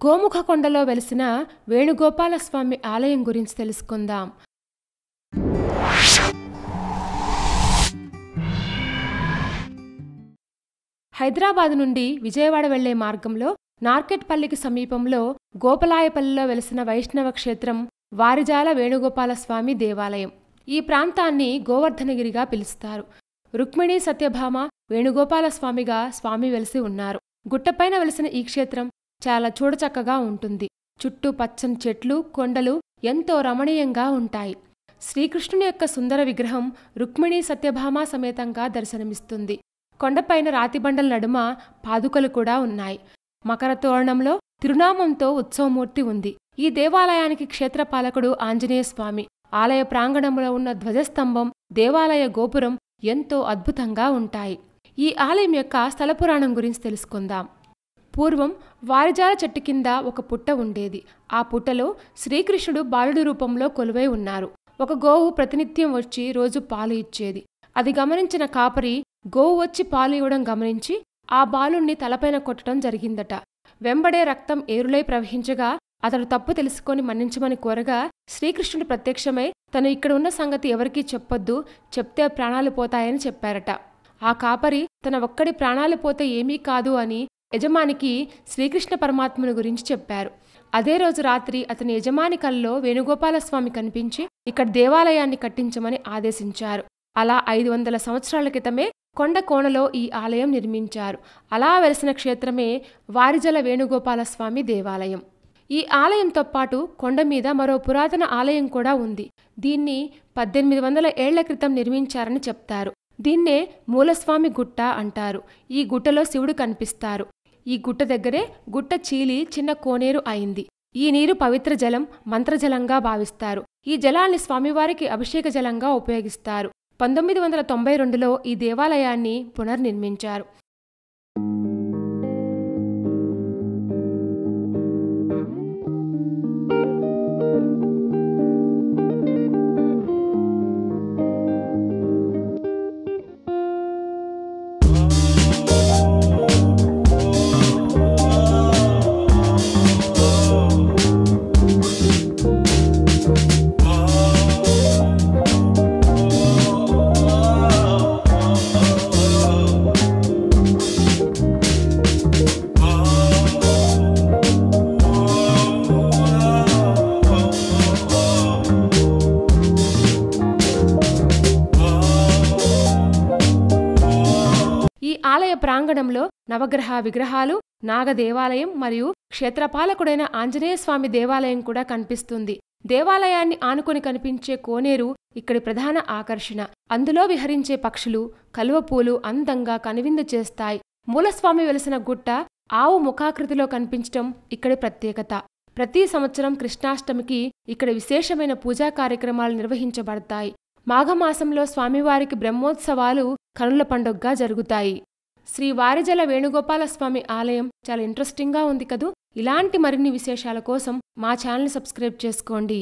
గోముఖకొండలో వెలిసిన వేణుగోపాలస్వామి ఆలయం గురించి తెలుసుకుందాం. హైదరాబాద్ నుండి విజయవాడ వెళ్లే మార్గంలో నార్కెట్పల్లికి సమీపంలో గోపలాయపల్లిలో వెలిసిన వైష్ణవ క్షేత్రం వారిజాల వేణుగోపాలస్వామి దేవాలయం. ఈ ప్రాంతాన్ని గోవర్ధనగిరిగా పిలుస్తారు. రుక్మిణీ సత్యభామ వేణుగోపాలస్వామిగా స్వామి వెలిసి ఉన్నారు. గుట్టపైన వెలిసిన ఈ క్షేత్రం చాలా చూడచక్కగా ఉంటుంది. చుట్టూ పచ్చని చెట్లు, కొండలు ఎంతో రమణీయంగా ఉంటాయి. శ్రీకృష్ణుని యొక్క సుందర విగ్రహం రుక్మిణీ సత్యభామ సమేతంగా దర్శనమిస్తుంది. కొండపైన రాతిబండల నడుమ పాదుకలు కూడా ఉన్నాయి. మకర తోరణంలో తిరునామంతో ఉత్సవమూర్తి ఉంది. ఈ దేవాలయానికి క్షేత్రపాలకుడు ఆంజనేయస్వామి. ఆలయ ప్రాంగణంలో ఉన్న ధ్వజస్తంభం, దేవాలయ గోపురం ఎంతో అద్భుతంగా ఉంటాయి. ఈ ఆలయం యొక్క స్థలపురాణం గురించి తెలుసుకుందాం. పూర్వం వారిజాల చెట్టు కింద ఒక పుట్ట ఉండేది. ఆ పుట్టలో శ్రీకృష్ణుడు బాలుడి రూపంలో కొలువై ఉన్నారు. ఒక గోవు ప్రతినిత్యం వచ్చి రోజు పాలు ఇచ్చేది. అది గమనించిన కాపరి గోవు వచ్చి పాలు ఇవ్వడం గమనించి ఆ బాలుణ్ణి తలపైన కొట్టడం జరిగిందట. వెంబడే రక్తం ఏరులై ప్రవహించగా అతడు తప్పు తెలుసుకొని మన్నించమని కోరగా శ్రీకృష్ణుడు ప్రత్యక్షమై తను ఇక్కడ ఉన్న సంగతి ఎవరికీ చెప్పొద్దు, చెప్తే ప్రాణాలు పోతాయని చెప్పారట. ఆ కాపరి తన ఒక్కడి ప్రాణాలు పోతే ఏమీ కాదు అని యజమానికి శ్రీకృష్ణ పరమాత్మను గురించి చెప్పారు. అదే రోజు రాత్రి అతని యజమాని కల్లో వేణుగోపాలస్వామి కనిపించి ఇక్కడ దేవాలయాన్ని కట్టించమని ఆదేశించారు. అలా 500 సంవత్సరాల క్రితమే కొండ కోణలో ఈ ఆలయం నిర్మించారు. అలా వెలిసిన క్షేత్రమే వారిజల వేణుగోపాలస్వామి దేవాలయం. ఈ ఆలయంతో పాటు కొండ మీద మరో పురాతన ఆలయం కూడా ఉంది. దీన్ని 1800 ఏళ్ల క్రితం నిర్మించారని చెప్తారు. దీన్నే మూలస్వామి గుట్ట అంటారు. ఈ గుట్టలో శివుడు కనిపిస్తారు. ఈ గుట్ట దగ్గరే గుట్ట చీలి చిన్న కోనేరు అయింది. ఈ నీరు పవిత్ర జలం, మంత్రజలంగా భావిస్తారు. ఈ జలాన్ని స్వామివారికి అభిషేక జలంగా ఉపయోగిస్తారు. 1992లో ఈ దేవాలయాన్ని పునర్నిర్మించారు. ఆలయ ప్రాంగణంలో నవగ్రహ విగ్రహాలు, నాగ దేవాలయం మరియు క్షేత్రపాలకుడైన ఆంజనేయస్వామి దేవాలయం కూడా కనిపిస్తుంది. దేవాలయాన్ని ఆనుకొని కనిపించే కోనేరు ఇక్కడి ప్రధాన ఆకర్షణ. అందులో విహరించే పక్షులు, కలువపూలు అందంగా కనువిందు చేస్తాయి. మూలస్వామి వెలిసిన గుట్ట ఆవు ముఖాకృతిలో కనిపించటం ఇక్కడి ప్రత్యేకత. ప్రతి సంవత్సరం కృష్ణాష్టమికి ఇక్కడ విశేషమైన పూజా కార్యక్రమాలు నిర్వహించబడతాయి. మాఘమాసంలో స్వామివారికి బ్రహ్మోత్సవాలు కనుల పండుగగా జరుగుతాయి. శ్రీ వారిజల వేణుగోపాలస్వామి ఆలయం చాలా ఇంట్రెస్టింగ్గా ఉంది కదూ. ఇలాంటి మరిన్ని విశేషాల కోసం మా ఛానల్ సబ్స్క్రైబ్ చేసుకోండి.